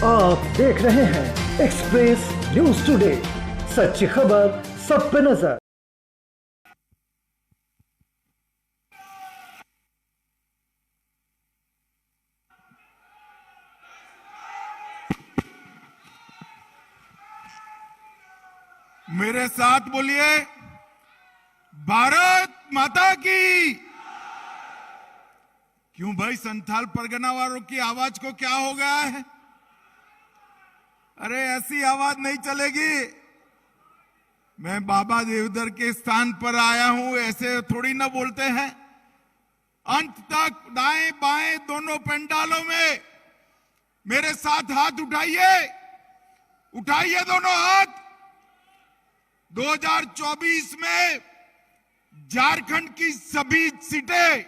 आप देख रहे हैं एक्सप्रेस न्यूज टुडे, सच्ची खबर सब पे नजर। मेरे साथ बोलिए, भारत माता की। क्यों भाई, संथाल परगना वालों की आवाज को क्या हो गया है? अरे ऐसी आवाज नहीं चलेगी। मैं बाबा देवधर के स्थान पर आया हूं, ऐसे थोड़ी ना बोलते हैं। अंत तक दाएं बाएं दोनों पंडालों में मेरे साथ हाथ उठाइए, उठाइए दोनों हाथ। 2024 में झारखंड की सभी सीटें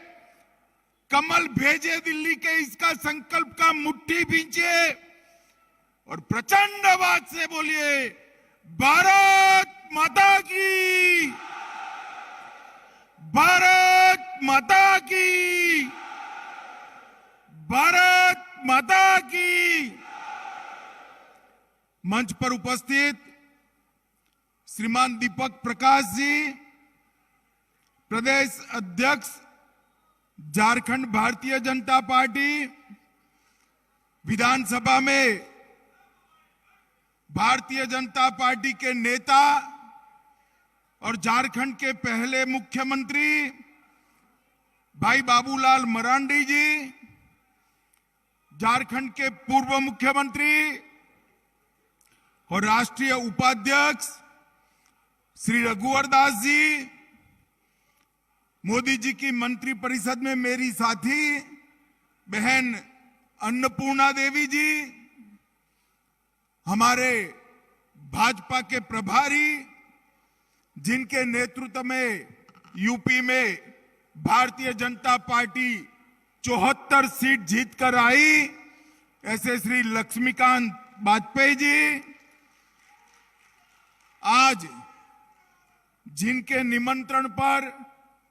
कमल भेजे दिल्ली के, इसका संकल्प का मुट्ठी भींचिए और प्रचंड आवाज से बोलिए, भारत माता की, भारत माता की, भारत माता की। मंच पर उपस्थित श्रीमान दीपक प्रकाश जी, प्रदेश अध्यक्ष झारखंड भारतीय जनता पार्टी, विधानसभा में भारतीय जनता पार्टी के नेता और झारखंड के पहले मुख्यमंत्री भाई बाबूलाल मरांडी जी, झारखंड के पूर्व मुख्यमंत्री और राष्ट्रीय उपाध्यक्ष श्री रघुवर दास जी, मोदी जी की मंत्रिपरिषद में मेरी साथी बहन अन्नपूर्णा देवी जी, हमारे भाजपा के प्रभारी जिनके नेतृत्व में यूपी में भारतीय जनता पार्टी 74 सीट जीतकर आई, ऐसे श्री लक्ष्मीकांत वाजपेयी जी, आज जिनके निमंत्रण पर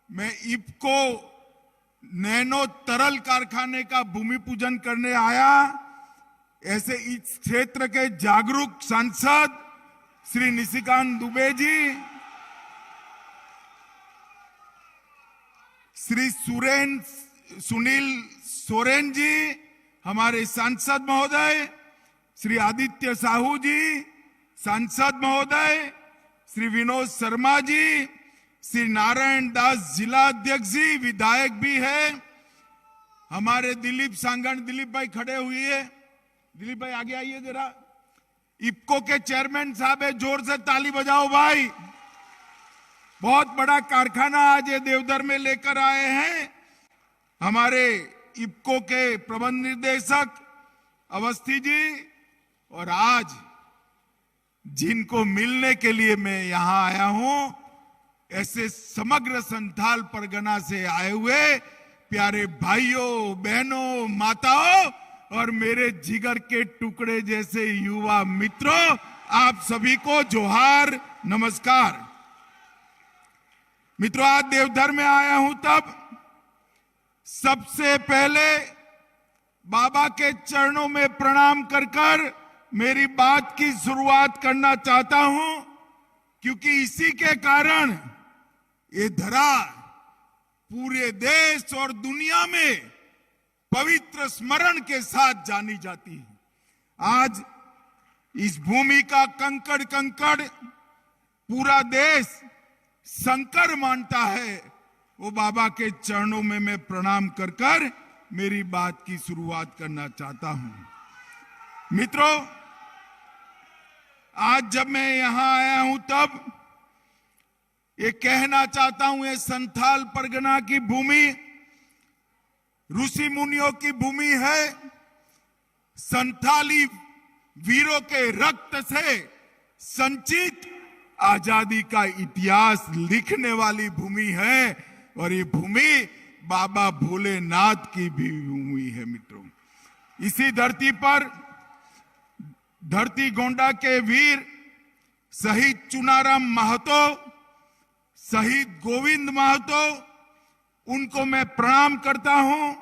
मैं इफ्को नैनो तरल कारखाने का भूमि पूजन करने आया, ऐसे इस क्षेत्र के जागरूक सांसद श्री निशिकांत दुबे जी, श्री सुनील सोरेन जी, हमारे सांसद महोदय, श्री आदित्य साहू जी सांसद महोदय, श्री विनोद शर्मा जी, श्री नारायण दास जिला अध्यक्ष जी, विधायक भी है, हमारे दिलीप सांगण, दिलीप भाई खड़े हुए, दिलीप भाई आगे आइए जरा। इफ्को के चेयरमैन साहब है, जोर से ताली बजाओ भाई। बहुत बड़ा कारखाना आज ये देवधर में लेकर आए हैं हमारे इफ्को के प्रबंध निर्देशक अवस्थी जी, और आज जिनको मिलने के लिए मैं यहां आया हूं, ऐसे समग्र संथाल परगना से आए हुए प्यारे भाइयों बहनों माताओं और मेरे जिगर के टुकड़े जैसे युवा मित्रों, आप सभी को जोहार, नमस्कार। मित्रों, आज देवधर में आया हूं तब सबसे पहले बाबा के चरणों में प्रणाम कर मेरी बात की शुरुआत करना चाहता हूं, क्योंकि इसी के कारण ये धरा पूरे देश और दुनिया में पवित्र स्मरण के साथ जानी जाती है। आज इस भूमि का कंकड़ कंकड़ पूरा देश शंकर मानता है, वो बाबा के चरणों में मैं प्रणाम कर मेरी बात की शुरुआत करना चाहता हूं। मित्रों, आज जब मैं यहां आया हूं तब ये कहना चाहता हूं, ये संथाल परगना की भूमि ऋषि मुनियों की भूमि है, संथाली वीरों के रक्त से संचित आजादी का इतिहास लिखने वाली भूमि है, और ये भूमि बाबा भोलेनाथ की भी भूमि है। मित्रों, इसी धरती पर धरती गोंडा के वीर शहीद चुनाराम महतो, शहीद गोविंद महतो, उनको मैं प्रणाम करता हूं।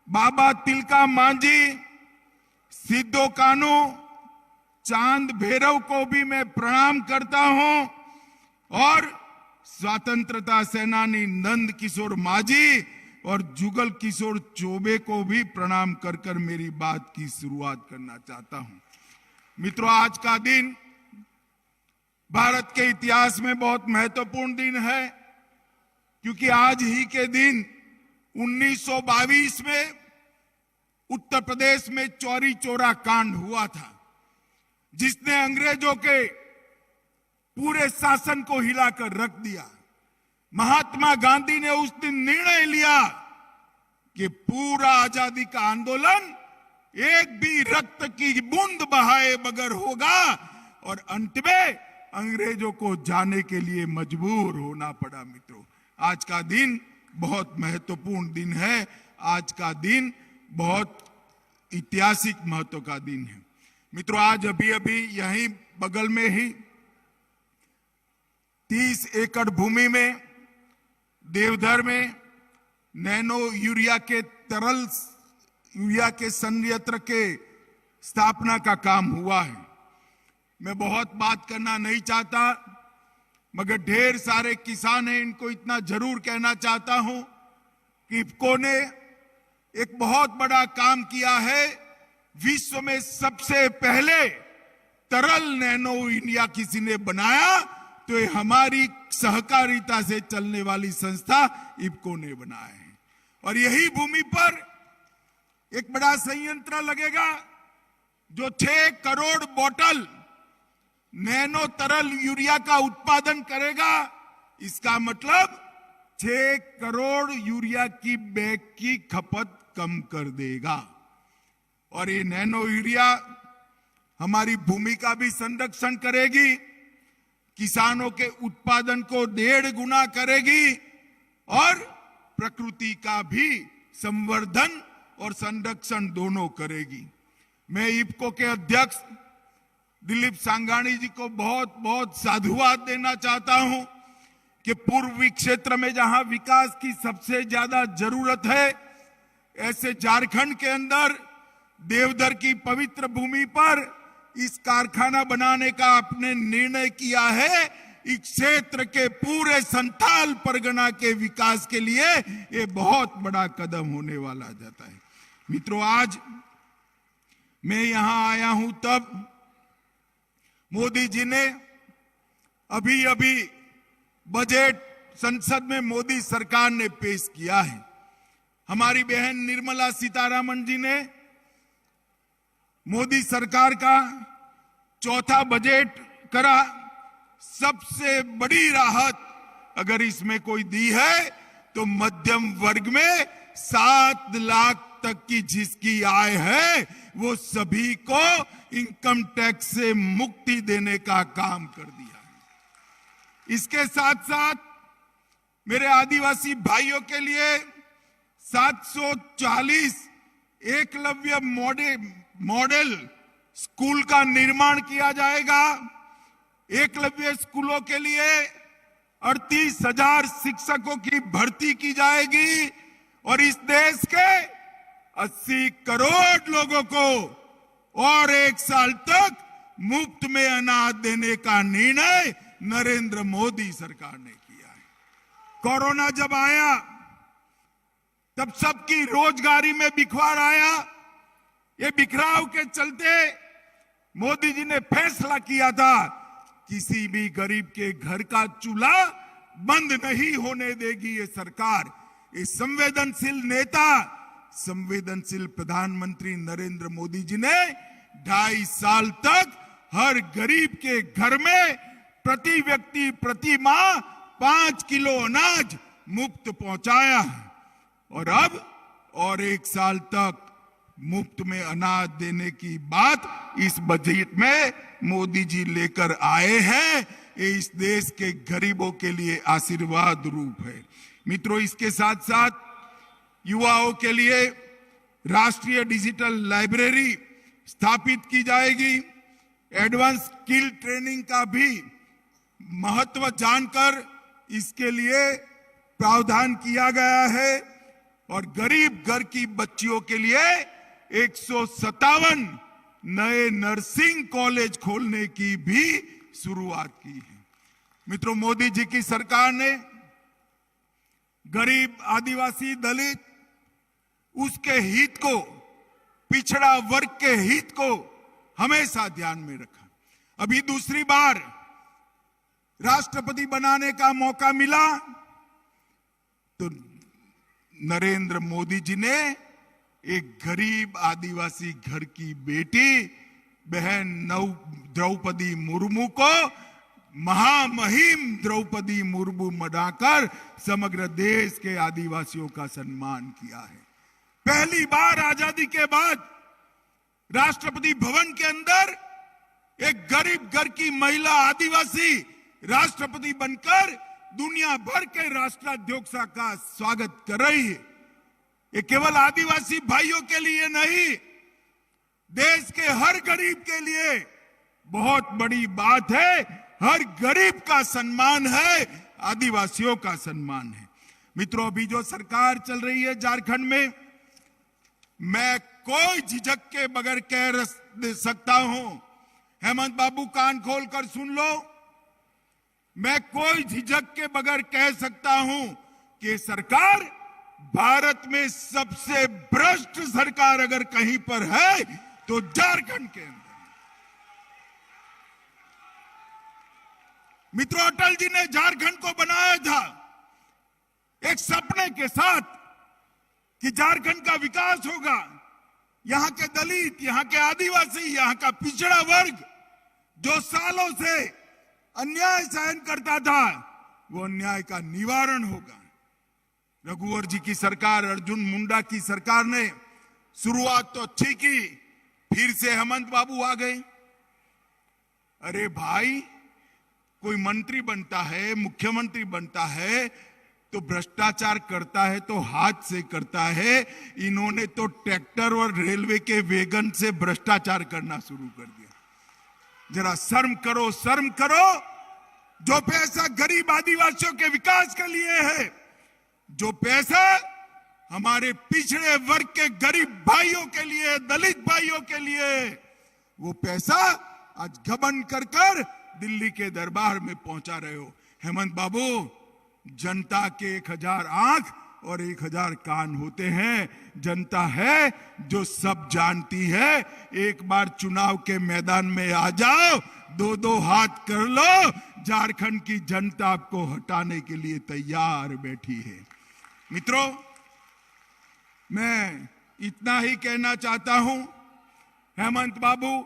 बाबा तिलका मांझी, सिद्धो कानू, चांद भैरव को भी मैं प्रणाम करता हूं और स्वतंत्रता सेनानी नंद किशोर माझी और जुगल किशोर चौबे को भी प्रणाम कर कर मेरी बात की शुरुआत करना चाहता हूं। मित्रों, आज का दिन भारत के इतिहास में बहुत महत्वपूर्ण दिन है, क्योंकि आज ही के दिन 1922 में उत्तर प्रदेश में चौरी चौरा कांड हुआ था, जिसने अंग्रेजों के पूरे शासन को हिलाकर रख दिया। महात्मा गांधी ने उस दिन निर्णय लिया कि पूरा आजादी का आंदोलन एक भी रक्त की बूंद बहाए बगैर होगा और अंत में अंग्रेजों को जाने के लिए मजबूर होना पड़ा। मित्रों, आज का दिन बहुत महत्वपूर्ण दिन है। आज का दिन बहुत ऐतिहासिक महत्व का दिन है। मित्रों, आज अभी अभी यहीं बगल में ही 30 एकड़ भूमि में देवधर में नैनो यूरिया के तरल यूरिया के संयंत्र के स्थापना का काम हुआ है। मैं बहुत बात करना नहीं चाहता, मगर ढेर सारे किसान हैं, इनको इतना जरूर कहना चाहता हूं कि इफको ने एक बहुत बड़ा काम किया है। विश्व में सबसे पहले तरल नैनो यूरिया किसी ने बनाया तो ये हमारी सहकारिता से चलने वाली संस्था इफको ने बनाया है। और यही भूमि पर एक बड़ा संयंत्र लगेगा जो 6 करोड़ बोतल नैनो तरल यूरिया का उत्पादन करेगा। इसका मतलब 6 करोड़ यूरिया की बैग की खपत कम कर देगा। और ये नैनो यूरिया हमारी भूमि का भी संरक्षण करेगी, किसानों के उत्पादन को 1.5 गुना करेगी और प्रकृति का भी संवर्धन और संरक्षण दोनों करेगी। मैं इफको के अध्यक्ष दिलीप सांघानी जी को बहुत बहुत साधुवाद देना चाहता हूं कि पूर्वी क्षेत्र में जहां विकास की सबसे ज्यादा जरूरत है, ऐसे झारखंड के अंदर देवधर की पवित्र भूमि पर इस कारखाना बनाने का आपने निर्णय किया है। इस क्षेत्र के पूरे संथाल परगना के विकास के लिए ये बहुत बड़ा कदम होने वाला जाता है। मित्रों, आज मैं यहां आया हूं तब मोदी जी ने अभी अभी बजट संसद में मोदी सरकार ने पेश किया है। हमारी बहन निर्मला सीतारमण जी ने मोदी सरकार का चौथा बजट करा। सबसे बड़ी राहत अगर इसमें कोई दी है तो मध्यम वर्ग में 7 लाख तक की जिसकी आय है वो सभी को इनकम टैक्स से मुक्ति देने का काम कर दिया है। इसके साथ साथ मेरे आदिवासी भाइयों के लिए 740 एकलव्य मॉडल स्कूल का निर्माण किया जाएगा। एकलव्य स्कूलों के लिए 38,000 शिक्षकों की भर्ती की जाएगी और इस देश के 80 करोड़ लोगों को और 1 साल तक मुफ्त में अनाज देने का निर्णय नरेंद्र मोदी सरकार ने किया है। कोरोना जब आया तब सबकी रोजगारी में बिखवार आया। ये बिखराव के चलते मोदी जी ने फैसला किया था किसी भी गरीब के घर का चूल्हा बंद नहीं होने देगी ये सरकार। ये संवेदनशील नेता, संवेदनशील प्रधानमंत्री नरेंद्र मोदी जी ने 2.5 साल तक हर गरीब के घर में प्रति व्यक्ति प्रति माह 5 किलो अनाज मुफ्त पहुंचाया है और अब और 1 साल तक मुफ्त में अनाज देने की बात इस बजट में मोदी जी लेकर आए हैं। ये इस देश के गरीबों के लिए आशीर्वाद रूप है। मित्रों, इसके साथ साथ युवाओं के लिए राष्ट्रीय डिजिटल लाइब्रेरी स्थापित की जाएगी। एडवांस स्किल ट्रेनिंग का भी महत्व जानकर इसके लिए प्रावधान किया गया है और गरीब घर की बच्चियों के लिए 157 नए नर्सिंग कॉलेज खोलने की भी शुरुआत की है। मित्रों, मोदी जी की सरकार ने गरीब, आदिवासी, दलित, उसके हित को, पिछड़ा वर्ग के हित को हमेशा ध्यान में रखा। अभी दूसरी बार राष्ट्रपति बनाने का मौका मिला तो नरेंद्र मोदी जी ने एक गरीब आदिवासी घर की बेटी बहन द्रौपदी मुर्मू को महामहिम द्रौपदी मुर्मू बनाकर समग्र देश के आदिवासियों का सम्मान किया है। पहली बार आजादी के बाद राष्ट्रपति भवन के अंदर एक गरीब घर की महिला आदिवासी राष्ट्रपति बनकर दुनिया भर के राष्ट्राध्यक्षों का स्वागत कर रही है। ये केवल आदिवासी भाइयों के लिए नहीं, देश के हर गरीब के लिए बहुत बड़ी बात है। हर गरीब का सम्मान है, आदिवासियों का सम्मान है। मित्रों, अभी जो सरकार चल रही है झारखंड में, मैं कोई झिझक के बगैर कह सकता हूं, हेमंत बाबू कान खोलकर सुन लो, मैं कोई झिझक के बगैर कह सकता हूं कि सरकार भारत में सबसे भ्रष्ट सरकार अगर कहीं पर है तो झारखंड के अंदर। मित्रों, अटल जी ने झारखंड को बनाया था एक सपने के साथ कि झारखंड का विकास होगा, यहां के दलित, यहां के आदिवासी, यहां का पिछड़ा वर्ग जो सालों से अन्याय सहन करता था, वो अन्याय का निवारण होगा। रघुवर जी की सरकार, अर्जुन मुंडा की सरकार ने शुरुआत तो अच्छी की, फिर से हेमंत बाबू आ गए। अरे भाई, कोई मंत्री बनता है, मुख्यमंत्री बनता है तो भ्रष्टाचार करता है तो हाथ से करता है। इन्होंने तो ट्रैक्टर और रेलवे के वैगन से भ्रष्टाचार करना शुरू कर दिया। जरा शर्म करो, शर्म करो। जो पैसा गरीब आदिवासियों के विकास के लिए है, जो पैसा हमारे पिछड़े वर्ग के गरीब भाइयों के लिए, दलित भाइयों के लिए, वो पैसा आज घमंड कर कर दिल्ली के दरबार में पहुंचा रहे हो। हेमंत बाबू, जनता के 1000 आंख और 1000 कान होते हैं। जनता है जो सब जानती है। एक बार चुनाव के मैदान में आ जाओ, 2-2 हाथ कर लो, झारखंड की जनता आपको हटाने के लिए तैयार बैठी है। मित्रों, मैं इतना ही कहना चाहता हूं, हेमंत बाबू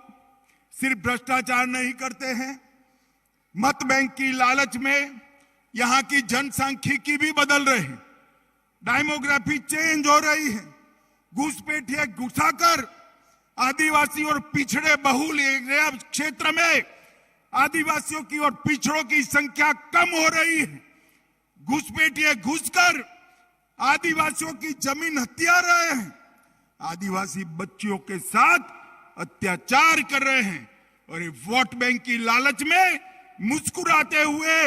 सिर्फ भ्रष्टाचार नहीं करते हैं, मत बैंक की लालच में यहां की जनसांख्यिकी भी बदल रहे हैं, डेमोग्राफी चेंज हो रही है। घुसपैठिए घुसाकर आदिवासी और पिछड़े बहुल एरिया क्षेत्र में आदिवासियों की और पिछड़ों की संख्या कम हो रही है। घुसपैठिए घुसकर आदिवासियों की जमीन हथिया रहे हैं, आदिवासी बच्चियों के साथ अत्याचार कर रहे हैं और ये वोट बैंक की लालच में मुस्कुराते हुए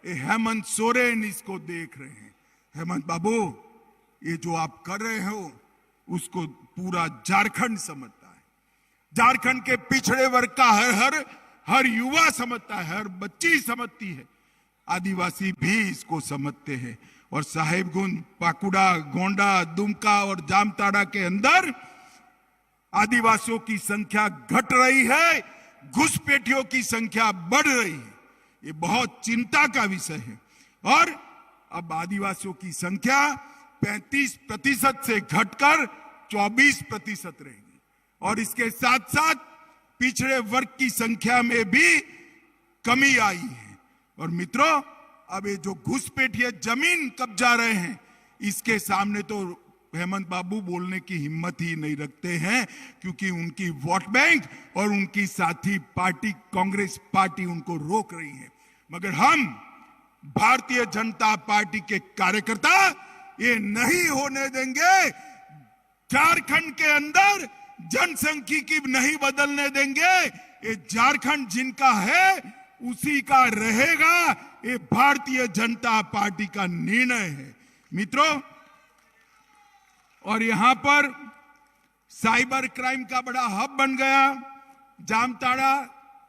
हेमंत सोरेन इसको देख रहे हैं। हेमंत बाबू, ये जो आप कर रहे हो उसको पूरा झारखंड समझता है। झारखंड के पिछड़े वर्ग का हर युवा समझता है, हर बच्ची समझती है, आदिवासी भी इसको समझते हैं। और साहेबगंज, पाकुड़ा, गोंडा, दुमका और जामताड़ा के अंदर आदिवासियों की संख्या घट रही है, घुसपैठियों की संख्या बढ़ रही है। ये बहुत चिंता का विषय है। और अब आदिवासियों की संख्या 35% से घटकर 24% रहेगी। और इसके साथ साथ पिछड़े वर्ग की संख्या में भी कमी आई है। और मित्रों, अब ये जो घुसपैठिए जमीन कब्जा रहे हैं, इसके सामने तो हेमंत बाबू बोलने की हिम्मत ही नहीं रखते हैं, क्योंकि उनकी वोट बैंक और उनकी साथी पार्टी कांग्रेस पार्टी उनको रोक रही है। मगर हम भारतीय जनता पार्टी के कार्यकर्ता ये नहीं होने देंगे। झारखंड के अंदर जनसांख्यिकी नहीं बदलने देंगे। ये झारखंड जिनका है उसी का रहेगा। ये भारतीय जनता पार्टी का निर्णय है। मित्रों, और यहां पर साइबर क्राइम का बड़ा हब बन गया। जामताड़ा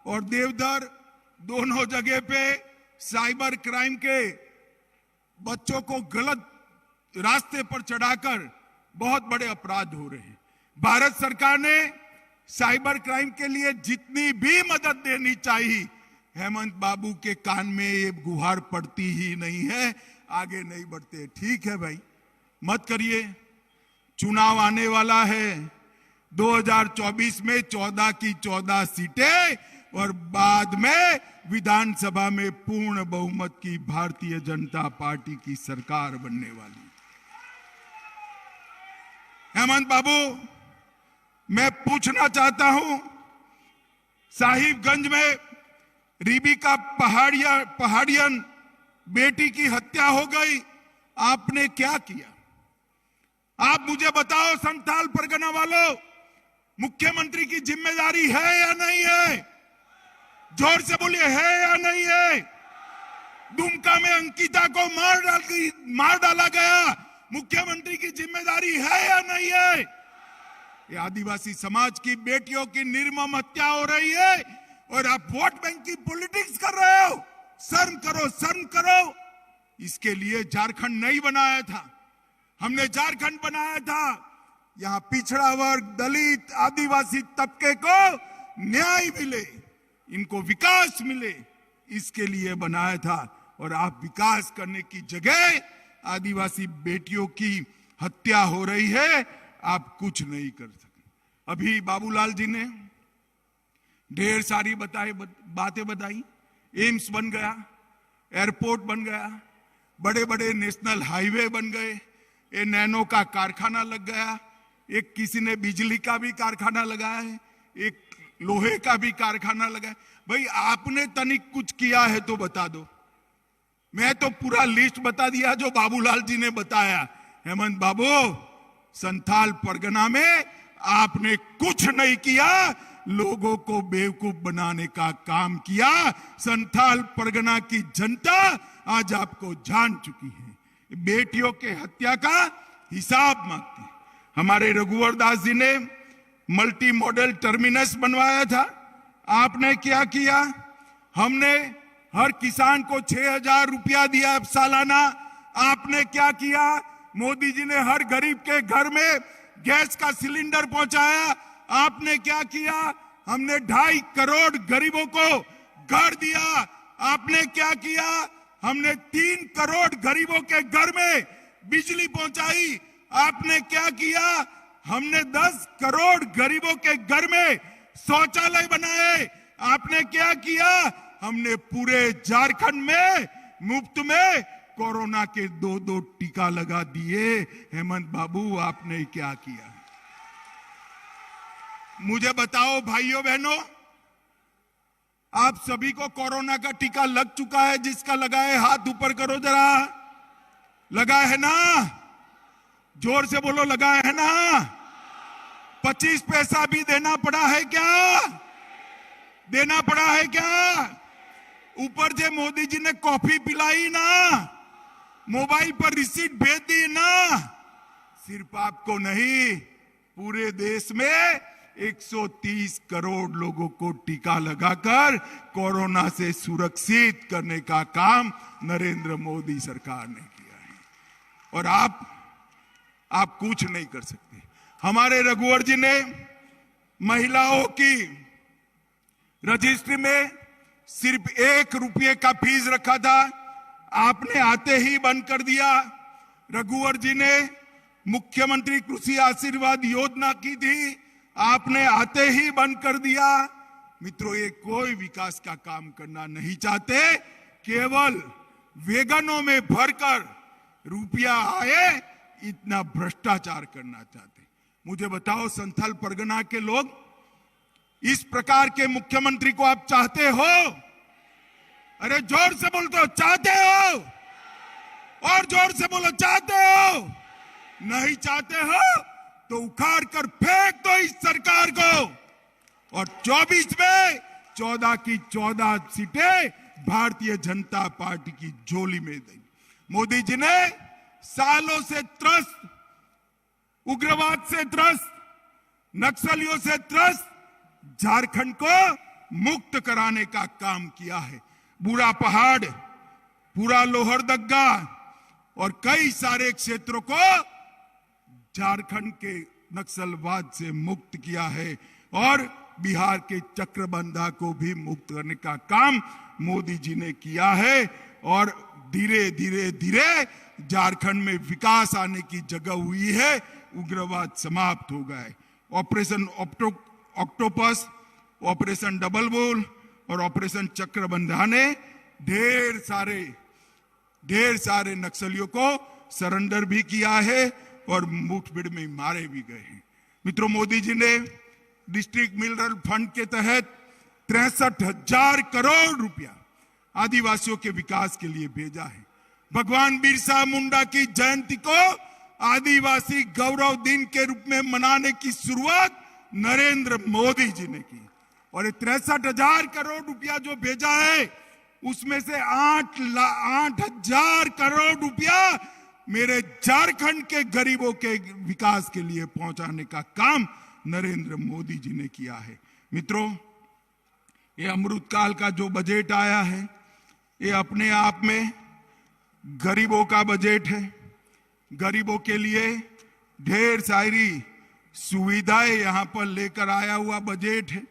और देवधर दोनों जगह पे साइबर क्राइम के बच्चों को गलत रास्ते पर चढ़ाकर बहुत बड़े अपराध हो रहे हैं। भारत सरकार ने साइबर क्राइम के लिए जितनी भी मदद देनी चाहिए, हेमंत बाबू के कान में ये गुहार पड़ती ही नहीं है, आगे नहीं बढ़ते। ठीक है भाई, मत करिए। चुनाव आने वाला है 2024 में 14 की 14 सीटें और बाद में विधानसभा में पूर्ण बहुमत की भारतीय जनता पार्टी की सरकार बनने वाली। हेमंत बाबू, मैं पूछना चाहता हूं, साहिबगंज में रिबिका पहाड़ियन बेटी की हत्या हो गई, आपने क्या किया? आप मुझे बताओ संथाल परगना वालों, मुख्यमंत्री की जिम्मेदारी है या नहीं है? जोर से बोलिए, है या नहीं है? दुमका में अंकिता को मार डाला गया, मुख्यमंत्री की जिम्मेदारी है या नहीं है? ये आदिवासी समाज की बेटियों की निर्मम हत्या हो रही है और आप वोट बैंक की पॉलिटिक्स कर रहे हो। शर्म करो, शर्म करो। इसके लिए झारखंड नहीं बनाया था, हमने झारखंड बनाया था। यहां पिछड़ा वर्ग, दलित, आदिवासी तबके को न्याय मिले, इनको विकास मिले, इसके लिए बनाया था। और आप विकास करने की जगह आदिवासी बेटियों की हत्या हो रही है, आप कुछ नहीं कर सकते। अभी बाबूलाल जी ने ढेर सारी बातें बताई। एम्स बन गया, एयरपोर्ट बन गया, बड़े बड़े नेशनल हाईवे बन गए, ये नैनो का कारखाना लग गया, एक किसी ने बिजली का भी कारखाना लगाया है, एक लोहे का भी कारखाना लगा है। भाई आपने तनिक कुछ किया है तो बता दो। मैं तो पूरा लिस्ट बता दिया जो बाबूलाल जी ने बताया। हेमंत बाबू, संथाल परगना में आपने कुछ नहीं किया, लोगों को बेवकूफ बनाने का काम किया। संथाल परगना की जनता आज आपको जान चुकी है। बेटियों के हत्या का हिसाब मांगती है। हमारे रघुवर दास जी ने मल्टी मॉडल टर्मिनस बनवाया था, आपने क्या किया? हमने हर किसान को 6,000 रुपया दिया सालाना, आपने क्या किया? मोदी जी ने हर गरीब के घर में गैस का सिलेंडर पहुंचाया, आपने क्या किया? हमने 2.5 करोड़ गरीबों को घर दिया, आपने क्या किया? हमने 3 करोड़ गरीबों के घर में बिजली पहुंचाई, आपने क्या किया? हमने 10 करोड़ गरीबों के घर में शौचालय बनाए, आपने क्या किया? हमने पूरे झारखंड में मुफ्त में कोरोना के 2 टीका लगा दिए। हेमंत बाबू, आपने क्या किया? मुझे बताओ भाइयों बहनों, आप सभी को कोरोना का टीका लग चुका है? जिसका लगा है हाथ ऊपर करो जरा। लगा है ना? जोर से बोलो, लगा है ना? 25 पैसा भी देना पड़ा है क्या? देना पड़ा है क्या? ऊपर से मोदी जी ने कॉफी पिलाई ना, मोबाइल पर रिसीट भेज दी ना। सिर्फ आपको नहीं, पूरे देश में 130 करोड़ लोगों को टीका लगाकर कोरोना से सुरक्षित करने का काम नरेंद्र मोदी सरकार ने किया है। और आप कुछ नहीं कर सकते। हमारे रघुवर जी ने महिलाओं की रजिस्ट्री में सिर्फ 1 रुपये का फीस रखा था, आपने आते ही बंद कर दिया। रघुवर जी ने मुख्यमंत्री कृषि आशीर्वाद योजना की थी, आपने आते ही बंद कर दिया। मित्रों, ये कोई विकास का काम करना नहीं चाहते, केवल वेगनों में भरकर रुपया आए इतना भ्रष्टाचार करना चाहते। मुझे बताओ, संथाल परगना के लोग, इस प्रकार के मुख्यमंत्री को आप चाहते हो? अरे जोर से बोल दो, चाहते हो? और जोर से बोलो, चाहते हो? नहीं चाहते हो तो उखाड़ कर फेंक दो इस सरकार को। और 24 में 14 की 14 सीटें भारतीय जनता पार्टी की झोली में दी। मोदी जी ने सालों से त्रस्त, उग्रवाद से त्रस्त, नक्सलियों से त्रस्त झारखंड को मुक्त कराने का काम किया है। बुरा पहाड़, पूरा लोहरदगा और कई सारे क्षेत्रों को झारखंड के नक्सलवाद से मुक्त किया है और बिहार के चक्रबंधा को भी मुक्त करने का काम मोदी जी ने किया है। और धीरे धीरे धीरे झारखंड में विकास आने की जगह हुई है, उग्रवाद समाप्त हो गया है। Operation octopus, operation double bull और ऑपरेशन चक्रबंधा ने ढेर सारे नक्सलियों को सरेंडर भी किया है और मुठभेड़ में मारे भी गए हैं। मित्रों, मोदी जी ने डिस्ट्रिक्ट मिनरल फंड के तहत 63,000 करोड़ रुपया आदिवासियों के विकास के लिए भेजा है। भगवान बिरसा मुंडा की जयंती को आदिवासी गौरव दिन के रूप में मनाने की शुरुआत नरेंद्र मोदी जी ने की और ये 63,000 करोड़ रुपया जो भेजा है उसमें से 8,000 करोड़ रुपया मेरे झारखंड के गरीबों के विकास के लिए पहुंचाने का काम नरेंद्र मोदी जी ने किया है। मित्रों, ये अमृतकाल का जो बजट आया है ये अपने आप में गरीबों का बजट है। गरीबों के लिए ढेर सारी सुविधाएं यहां पर लेकर आया हुआ बजट है।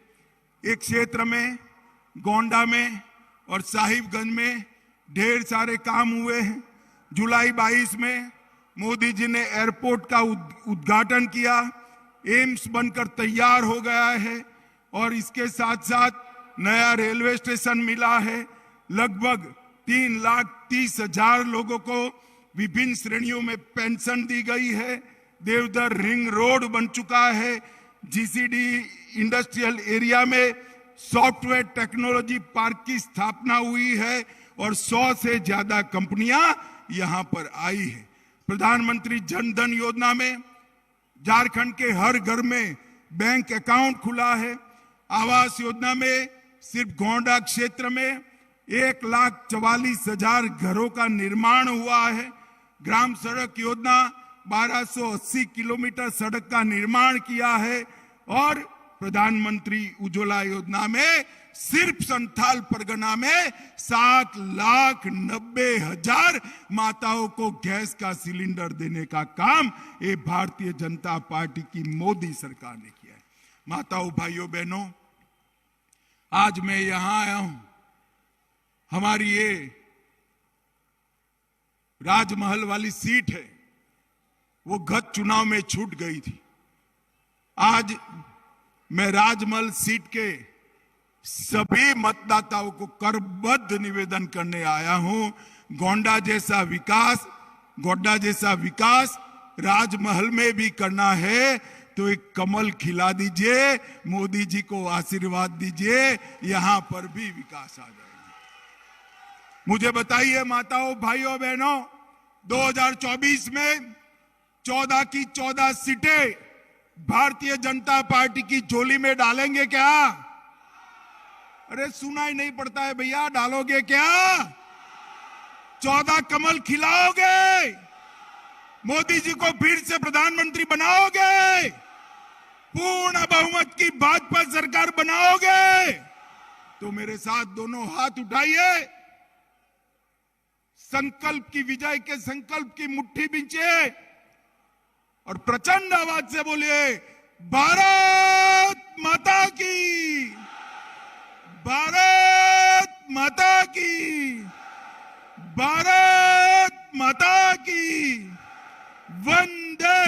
एक क्षेत्र में गोंडा में और साहिबगंज में ढेर सारे काम हुए हैं। जुलाई 22 में मोदी जी ने एयरपोर्ट का उद्घाटन किया, एम्स बनकर तैयार हो गया है और इसके साथ साथ नया रेलवे स्टेशन मिला है। लगभग 3,30,000 लोगों को विभिन्न श्रेणियों में पेंशन दी गई है। देवधर रिंग रोड बन चुका है। जीसीडी इंडस्ट्रियल एरिया में सॉफ्टवेयर टेक्नोलॉजी पार्क की स्थापना हुई है और 100 से ज्यादा कंपनियां यहां पर आई है। प्रधानमंत्री जन धन योजना में झारखंड के हर घर में बैंक अकाउंट खुला है। आवास योजना में सिर्फ गोंडा क्षेत्र में 1,44,000 घरों का निर्माण हुआ है। ग्राम सड़क योजना 1280 किलोमीटर सड़क का निर्माण किया है और प्रधानमंत्री उज्ज्वला योजना में सिर्फ संथाल परगना में 7,90,000 माताओं को गैस का सिलेंडर देने का काम ये भारतीय जनता पार्टी की मोदी सरकार ने किया है। माताओं, भाइयों, बहनों, आज मैं यहां आया हूं। हमारी ये राजमहल वाली सीट है, वो गत चुनाव में छूट गई थी। आज मैं राजमहल सीट के सभी मतदाताओं को करबद्ध निवेदन करने आया हूं। गोंडा जैसा विकास राजमहल में भी करना है तो एक कमल खिला दीजिए, मोदी जी को आशीर्वाद दीजिए, यहां पर भी विकास आ जाएगा। मुझे बताइए माताओं, भाइयों, बहनों, 2024 में 14 की 14 सीटें भारतीय जनता पार्टी की झोली में डालेंगे क्या? अरे सुना ही नहीं पड़ता है भैया, डालोगे क्या? 14 कमल खिलाओगे? मोदी जी को फिर से प्रधानमंत्री बनाओगे? पूर्ण बहुमत की भाजपा सरकार बनाओगे? तो मेरे साथ दोनों हाथ उठाइए, संकल्प की विजय के संकल्प की मुट्ठी बींचिए और प्रचंड आवाज से बोलिए, भारत माता की, भारत माता की, भारत माता की, वंदे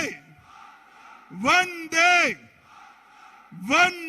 वंदे वंदे।